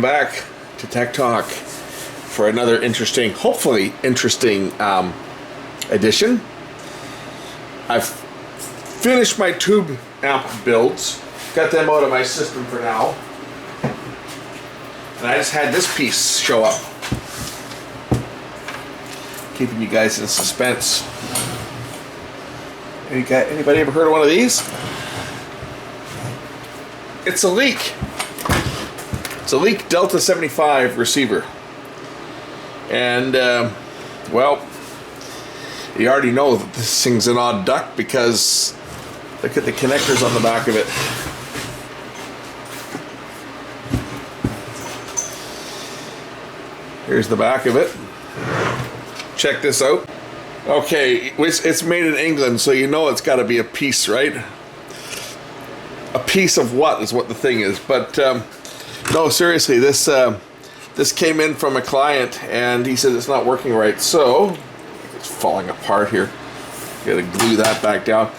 back to Tech Talk for another interesting, hopefully interesting edition. I've finished my tube amp builds, got them out of my system for now, and I just had this piece show up, keeping you guys in suspense. Anybody ever heard of one of these? It's a Leak. It's a Leak Delta 75 receiver. And, well, you already know that this thing's an odd duck because look at the connectors on the back of it. Here's the back of it. Check this out. Okay, it's made in England, so you know it's got to be a piece, right? A piece of what is what the thing is. But no, seriously, this came in from a client, and he said it's not working right. So it's falling apart here. Got to glue that back down.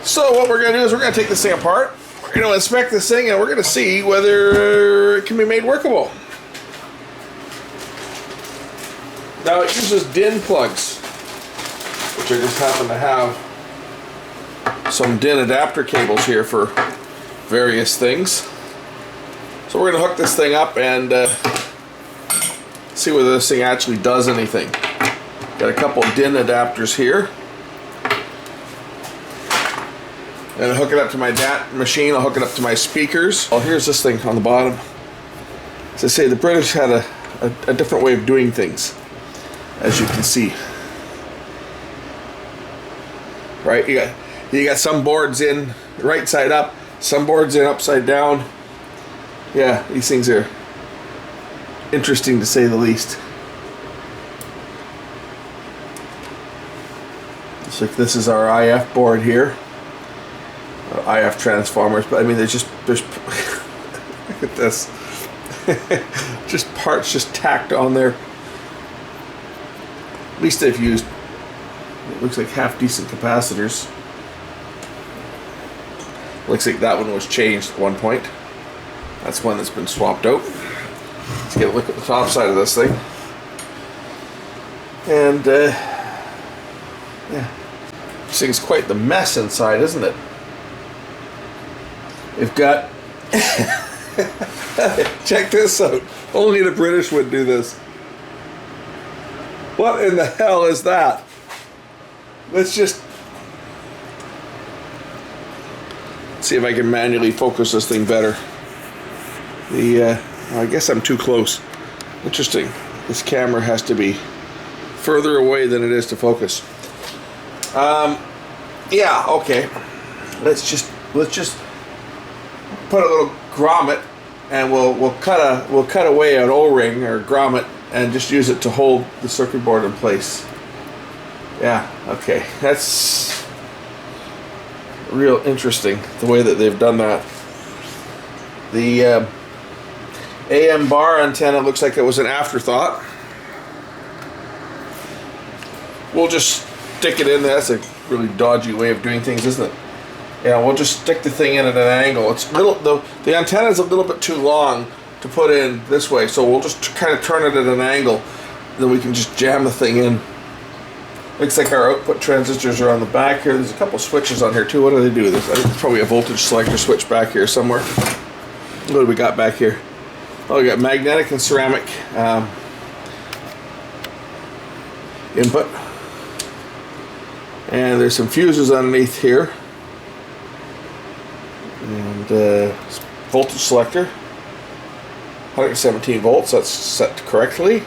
So what we're going to do is we're going to take this thing apart. We're going to inspect this thing, and we're going to see whether it can be made workable. Now it uses DIN plugs, which I just happen to have some DIN adapter cables here for various things. So we're going to hook this thing up and see whether this thing actually does anything. Got a couple of DIN adapters here. And I'll hook it up to my DAT machine, I'll hook it up to my speakers. Oh, here's this thing on the bottom. As I say, the British had a different way of doing things, as you can see. Right, you got some boards in right side up, some boards in upside down. Yeah, these things are interesting to say the least. Looks like this is our IF board here. IF transformers, but I mean there's look at this. Just parts just tacked on there. At least they've used, it looks like half decent capacitors. Looks like that one was changed at one point. That's one that's been swapped out. Let's get a look at the top side of this thing. And yeah, this thing's quite the mess inside, isn't it? We've got check this out. Only the British would do this. What in the hell is that? Let's just see if I can manually focus this thing better. I guess I'm too close. Interesting. This camera has to be further away than it is to focus. Yeah, okay. Let's just put a little grommet, and we'll cut away an O-ring or grommet and just use it to hold the circuit board in place. Yeah, okay. That's real interesting the way that they've done that. The AM bar antenna looks like it was an afterthought. We'll just stick it in there. That's a really dodgy way of doing things, isn't it? Yeah, we'll just stick the thing in at an angle. It's the antenna is a little bit too long to put in this way, so we'll just kind of turn it at an angle. Then we can just jam the thing in. Looks like our output transistors are on the back here. There's a couple switches on here too. What do they do? There's probably a voltage selector switch back here somewhere. What do we got back here? Oh, we got magnetic and ceramic input. And there's some fuses underneath here. And voltage selector. 117 volts, that's set correctly.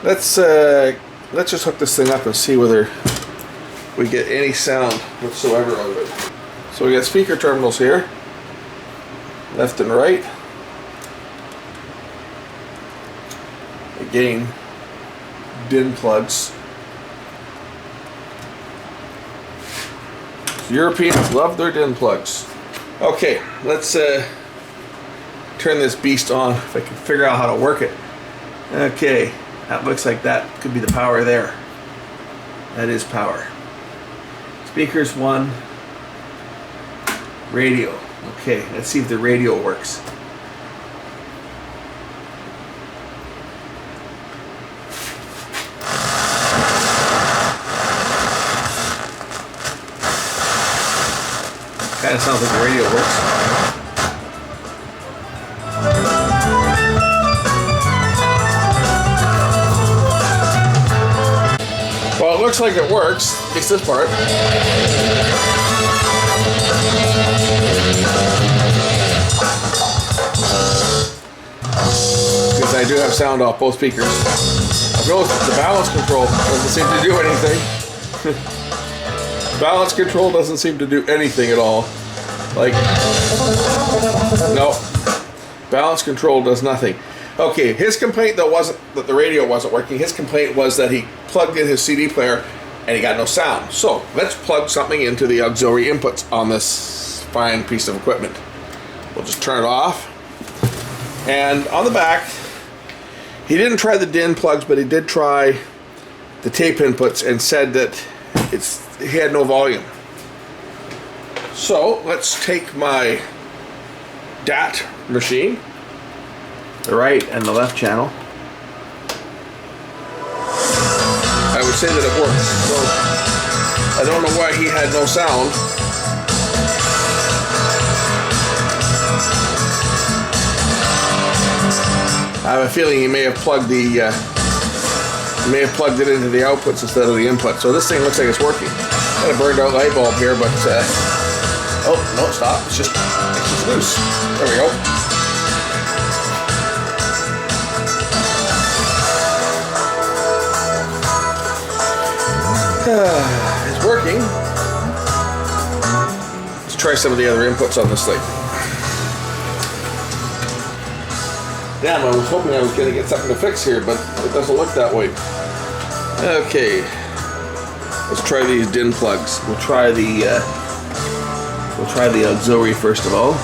Let's just hook this thing up and see whether we get any sound whatsoever out of it. So we got speaker terminals here, left and right. Again, DIN plugs. Europeans love their DIN plugs. Okay, let's turn this beast on if I can figure out how to work it. Okay, that looks like that could be the power there. That is power. Speakers 1, radio. Okay, let's see if the radio works. Kind of sounds like the radio works. Well, it looks like it works, at least this part. Because I do have sound off both speakers. I've noticed the balance control doesn't seem to do anything. Balance control doesn't seem to do anything at all. Like, no. Balance control does nothing. Okay, his complaint though wasn't that the radio wasn't working. His complaint was that he plugged in his CD player and he got no sound. So let's plug something into the auxiliary inputs on this fine piece of equipment. We'll just turn it off. And on the back, he didn't try the DIN plugs, but he did try the tape inputs and said that he had no volume. So let's take my DAT machine, the right and the left channel. I would say that it works. So I don't know why he had no sound. I have a feeling he may have plugged it into the outputs instead of the input. So this thing looks like it's working. Got a burned out light bulb here, but oh no, stop! It's just loose. There we go. It's working. Let's try some of the other inputs on this thing. Damn, I was hoping I was going to get something to fix here, but it doesn't look that way. Okay, let's try these DIN plugs. We'll try the auxiliary first of all.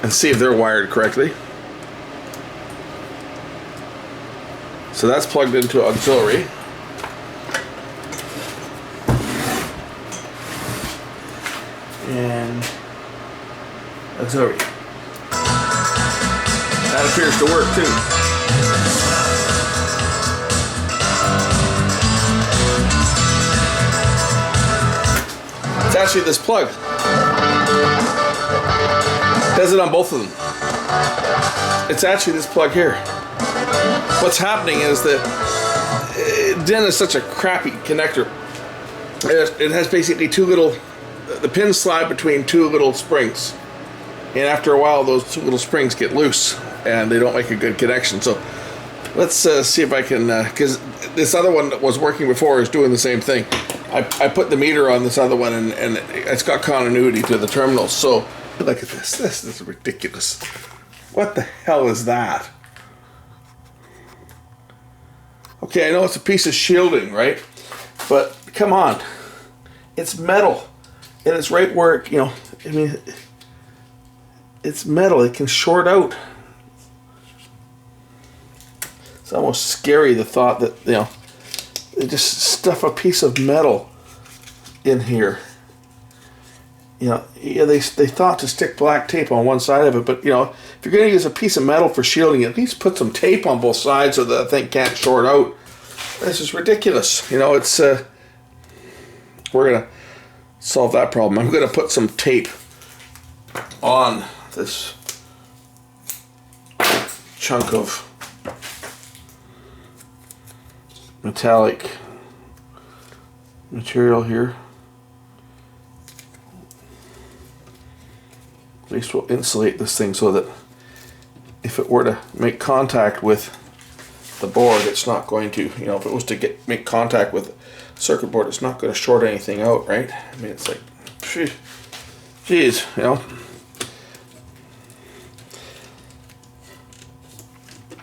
And see if they're wired correctly. So that's plugged into auxiliary. And auxiliary. That appears to work too. It's actually this plug. It does it on both of them. It's actually this plug here. What's happening is that DIN is such a crappy connector. It has basically the pins slide between two little springs, and after a while those two little springs get loose and they don't make a good connection. So let's see if I can, because this other one that was working before is doing the same thing. I put the meter on this other one and it's got continuity to the terminals. So look at this. This is ridiculous. What the hell is that? Okay, I know it's a piece of shielding, right? But come on, it's metal. And it's right where, I mean, it's metal. It can short out. It's almost scary, the thought that, they just stuff a piece of metal in here. They thought to stick black tape on one side of it, but, if you're going to use a piece of metal for shielding, at least put some tape on both sides so that thing can't short out. This is ridiculous. It's, we're going to solve that problem. I'm going to put some tape on this chunk of metallic material here. At least we'll insulate this thing so that if it were to make contact with the board, it's not going to, if it was to make contact with the circuit board, it's not going to short anything out, right? I mean, it's like, geez,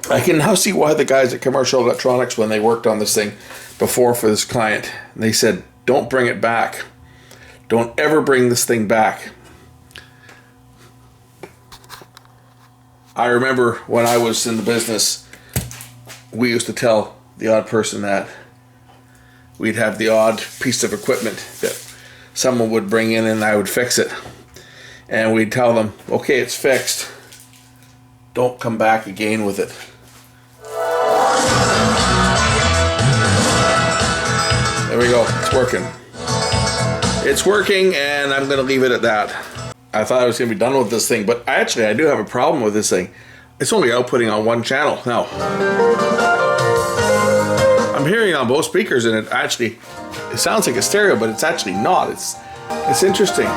I can now see why the guys at Commercial Electronics, when they worked on this thing before for this client, they said, don't bring it back. Don't ever bring this thing back. I remember when I was in the business, we used to tell the odd person that we'd have the odd piece of equipment that someone would bring in and I would fix it. And we'd tell them, okay, it's fixed. Don't come back again with it. There we go, it's working. It's working, and I'm gonna leave it at that. I thought I was gonna be done with this thing, but actually I do have a problem with this thing. It's only outputting on one channel. Now, I'm hearing on both speakers, and it sounds like a stereo, but it's actually not. It's interesting.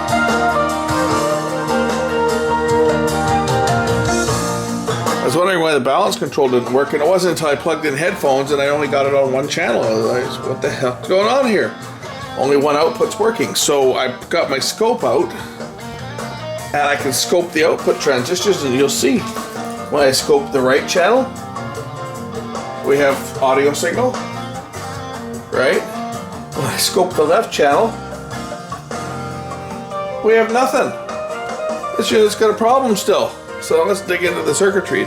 I was wondering why the balance control didn't work, and it wasn't until I plugged in headphones and I only got it on one channel. I was like, what the hell's going on here? Only one output's working. So I got my scope out, and I can scope the output transistors, and you'll see when I scope the right channel, we have audio signal, right? When I scope the left channel, we have nothing. This unit's got a problem still. So let's dig into the circuitry,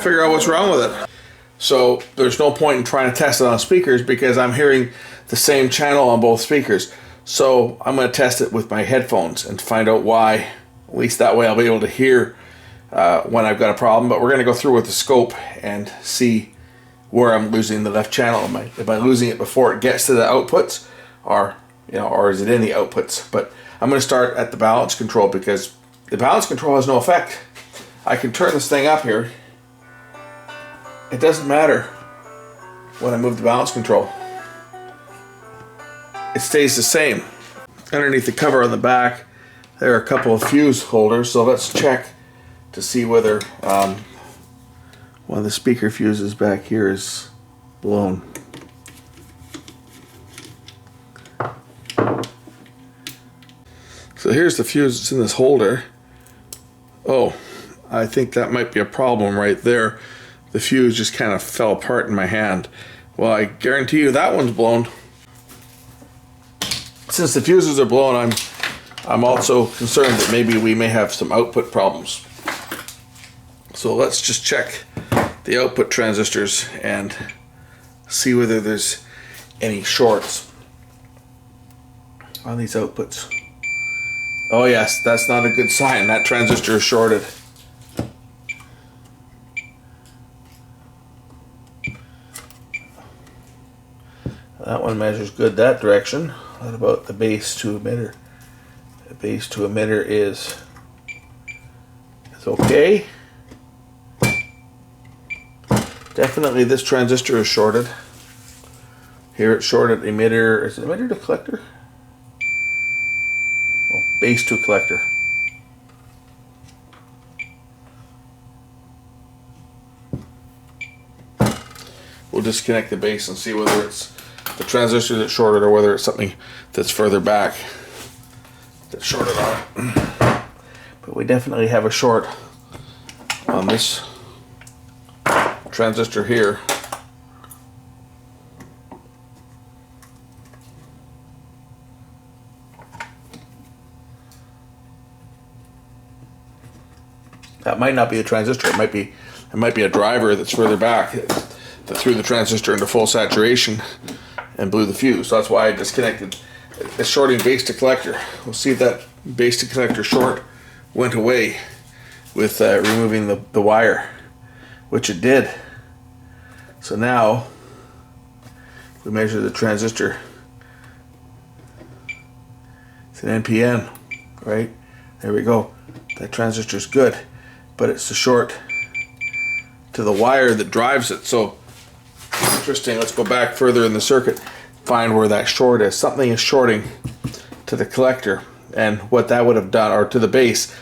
figure out what's wrong with it. So there's no point in trying to test it on speakers because I'm hearing the same channel on both speakers. So I'm going to test it with my headphones and find out why. At least that way I'll be able to hear when I've got a problem. But we're going to go through with the scope and see where I'm losing the left channel. Am I losing it before it gets to the outputs, or is it in the outputs? But I'm going to start at the balance control because the balance control has no effect. I can turn this thing up here. It doesn't matter when I move the balance control. It stays the same. Underneath the cover on the back, there are a couple of fuse holders, so let's check to see whether one of the speaker fuses back here is blown. So here's the fuse that's in this holder. Oh, I think that might be a problem right there. The fuse just kind of fell apart in my hand. Well, I guarantee you that one's blown. Since the fuses are blown, I'm also concerned that maybe we may have some output problems. So let's just check the output transistors and see whether there's any shorts on these outputs. Oh yes, that's not a good sign. That transistor is shorted. That one measures good that direction. What about the base to emitter? The base to emitter is okay. Definitely this transistor is shorted. Here it's shorted. Emitter, is it emitter to collector? Oh, base to collector. We'll disconnect the base and see whether it's the transistor that's shorted or whether it's something that's further back that's shorted on it. But we definitely have a short on this transistor here. That might not be a transistor. It might be a driver that's further back that threw the transistor into full saturation and blew the fuse. So that's why I disconnected. It's shorting base to collector. We'll see if that base to collector short went away with removing the wire, which it did. So now, if we measure the transistor, it's an NPN, right? There we go. That transistor's good, but it's the short to the wire that drives it. So interesting. Let's go back further in the circuit, find where that short is. Something is shorting to the collector, and what that would have done, or to the base,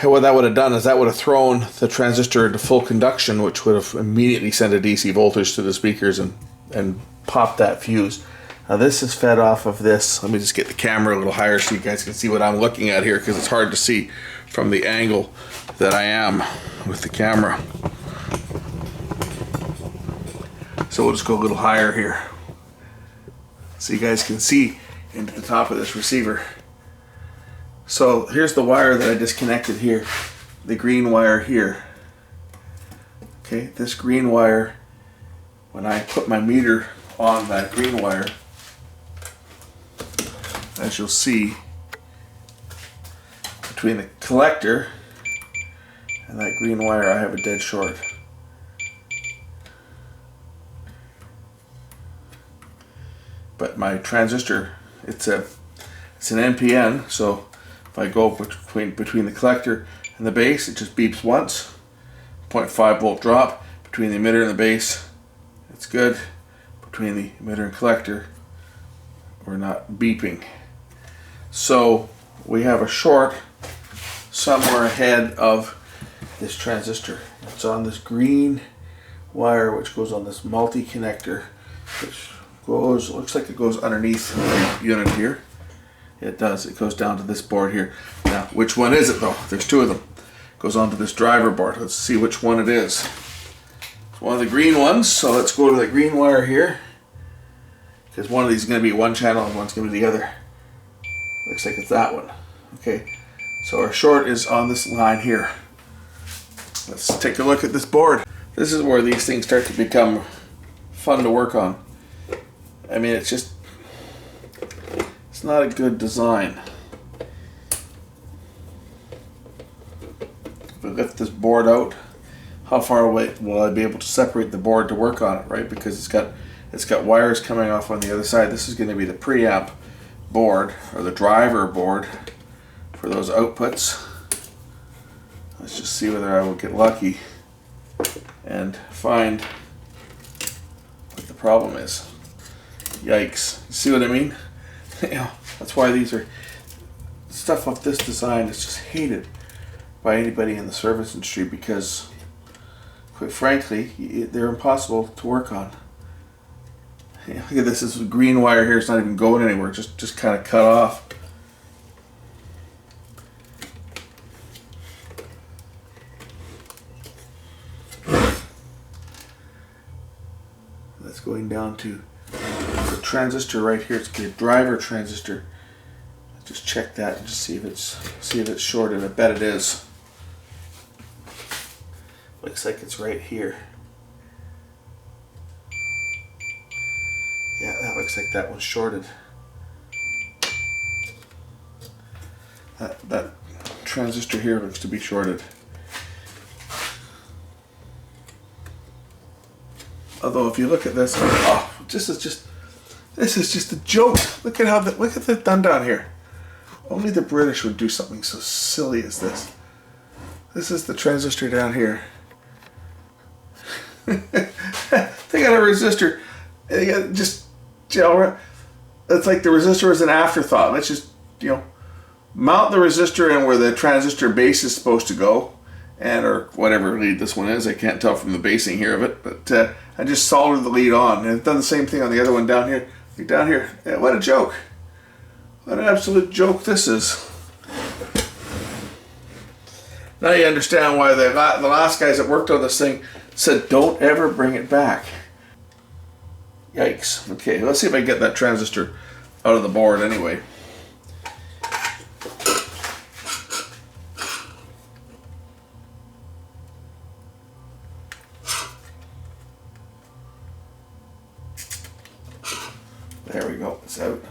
what that would have done is that would have thrown the transistor into full conduction, which would have immediately sent a DC voltage to the speakers and popped that fuse. Now this is fed off of this. Let me just get the camera a little higher so you guys can see what I'm looking at here, because it's hard to see from the angle that I am with the camera. So we'll just go a little higher here so you guys can see into the top of this receiver. So here's the wire that I disconnected here, the green wire here. Okay, this green wire, when I put my meter on that green wire, as you'll see, between the collector and that green wire, I have a dead short. but my transistor, it's an NPN, so if I go between the collector and the base, it just beeps once. 0.5 volt drop between the emitter and the base. It's good. Between the emitter and collector, we're not beeping. So we have a short somewhere ahead of this transistor. It's on this green wire which goes on this multi-connector, which goes, looks like it goes underneath the unit here. It does. It goes down to this board here. Now, which one is it though? There's two of them. It goes onto this driver board. Let's see which one it is. It's one of the green ones, so let's go to the green wire here, because one of these is going to be one channel and one's going to be the other. Looks like it's that one. Okay, so our short is on this line here. Let's take a look at this board. This is where these things start to become fun to work on. I mean, it's not a good design. If I lift this board out, how far away will I be able to separate the board to work on it, right? Because it's got wires coming off on the other side. This is going to be the preamp board, or the driver board for those outputs. Let's just see whether I will get lucky and find what the problem is. Yikes. You see what I mean? You know, that's why these are stuff of this design is just hated by anybody in the service industry, because quite frankly they're impossible to work on. Yeah, look at this green wire here. It's not even going anywhere, just kind of cut off. That's going down to the transistor right here. It's the driver transistor. Just check that and just see if it's shorted. I bet it is. Looks like it's right here. Yeah, that looks like that one's shorted. That transistor here looks to be shorted. Although if you look at this, oh, this is just a joke. Look at the done down here. Only the British would do something so silly as this. This is the transistor down here. They got a resistor. They got just, you know, it's like the resistor is an afterthought. Let's just, you know, mount the resistor in where the transistor base is supposed to go, and or whatever lead this one is. I can't tell from the basing here of it, but I just soldered the lead on, and I've done the same thing on the other one down here. Look down here. Yeah, what a joke! What an absolute joke this is. Now you understand why the last guys that worked on this thing said don't ever bring it back. Yikes. Okay, let's see if I can get that transistor out of the board anyway. There we go, it's out.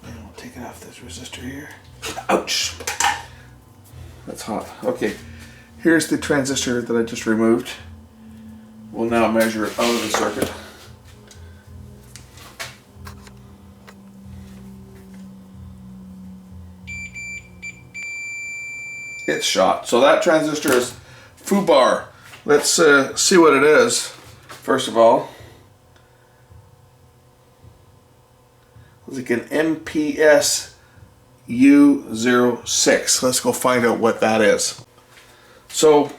And we'll take it off this resistor here. Ouch! That's hot. Okay, here's the transistor that I just removed. We'll now measure it out of the circuit. It's shot. So that transistor is foobar. Let's see what it is. First of all, it's like an MPS U06. Let's go find out what that is. So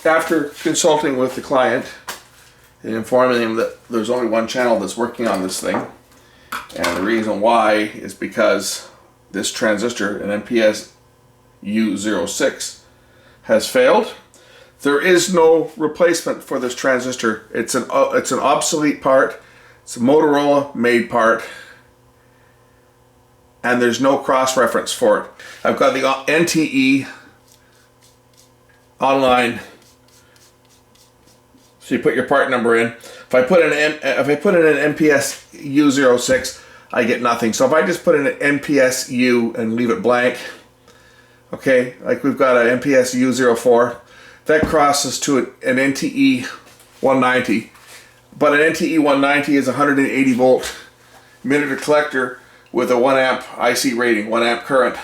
after consulting with the client and informing him that there's only one channel that's working on this thing, and the reason why is because this transistor, an MPS U06, has failed. There is no replacement for this transistor. It's an obsolete part. It's a Motorola made part, and there's no cross-reference for it. I've got the NTE online, so you put your part number in. If I put in an MPS U06, I get nothing. So if I just put in an MPS U and leave it blank, okay, like we've got an MPS U04, that crosses to an NTE 190. But an NTE 190 is 180 volt emitter collector with a 1 amp IC rating, 1 amp current.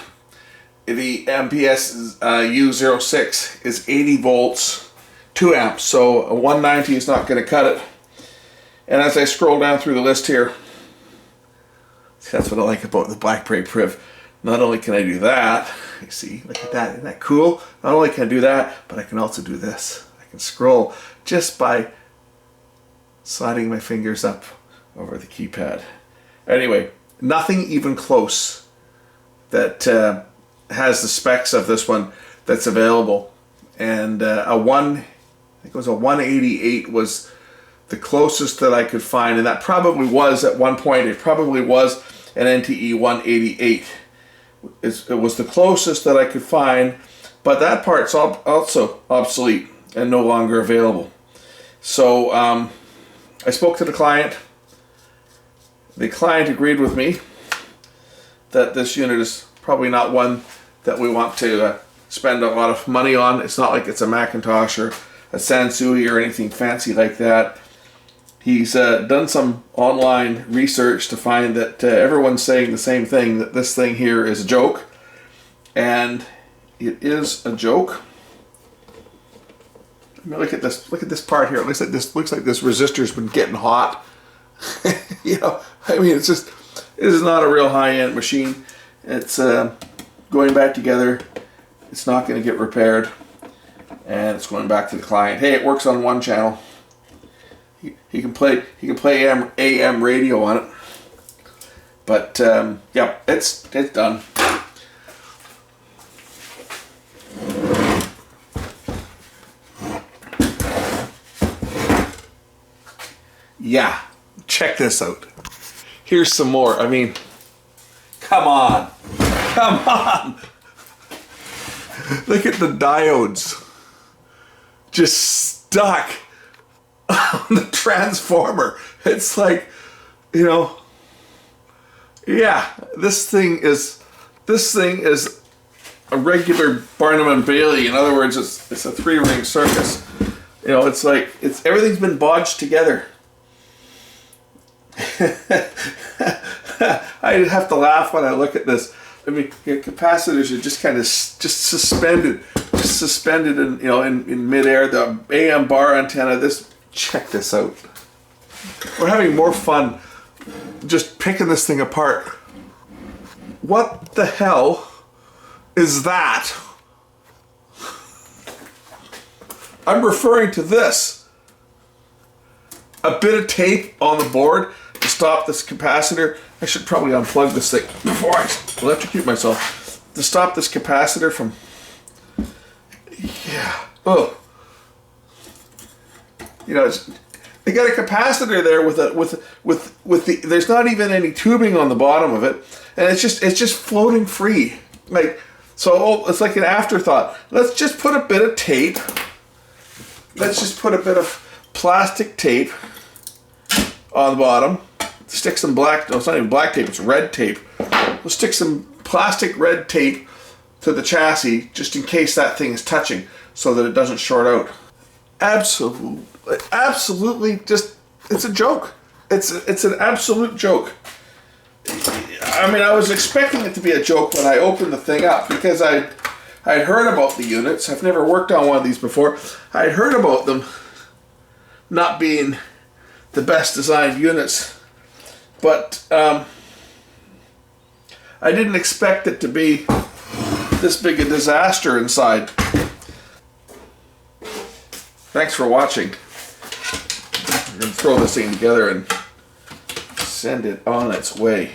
The MPS U06 is 80 volts, 2 amps, so a 190 is not going to cut it. And as I scroll down through the list here, that's what I like about the BlackBerry Priv. Not only can I do that, you see, look at that, isn't that cool? Not only can I do that, but I can also do this. I can scroll just by sliding my fingers up over the keypad. Anyway, nothing even close that has the specs of this one that's available. And I think it was a 188 was the closest that I could find, and that probably was at one point, it probably was an NTE 188. It was the closest that I could find, but that part's also obsolete and no longer available. So I spoke to the client. The client agreed with me that this unit is probably not one that we want to spend a lot of money on. It's not like it's a Macintosh or a Sansui or anything fancy like that. He's done some online research to find that everyone's saying the same thing, that this thing here is a joke. And it is a joke. I mean, look at this part here. It looks like this resistor's been getting hot. You know, I mean, it is not a real high-end machine. It's going back together. It's not going to get repaired, and it's going back to the client. Hey, it works on one channel. He can play AM radio on it, but yeah, it's done. Yeah, check this out. Here's some more. I mean, come on. Look at the diodes just stuck on the transformer. It's like, you know, yeah, this thing is a regular Barnum and Bailey. In other words, it's a 3-ring circus. You know, it's like everything's been bodged together. I have to laugh when I look at this. I mean, capacitors are just kind of suspended in, you know, in midair. The AM bar antenna. Check this out. We're having more fun just picking this thing apart. What the hell is that? I'm referring to this. A bit of tape on the board to stop this capacitor. I should probably unplug this thing before I electrocute myself. To stop this capacitor from, yeah, oh, you know, they got a capacitor there with the. There's not even any tubing on the bottom of it, and it's just floating free, like so. It's like an afterthought. Let's just put a bit of tape. Let's just put a bit of plastic tape on the bottom. Stick some black, no, it's not even black tape, it's red tape. We'll stick some plastic red tape to the chassis just in case that thing is touching so that it doesn't short out. Absolutely just, it's a joke. It's an absolute joke. I mean, I was expecting it to be a joke when I opened the thing up because I'd heard about the units. I've never worked on one of these before. I'd heard about them not being the best designed units. But I didn't expect it to be this big a disaster inside. Thanks for watching. I'm going to throw this thing together and send it on its way.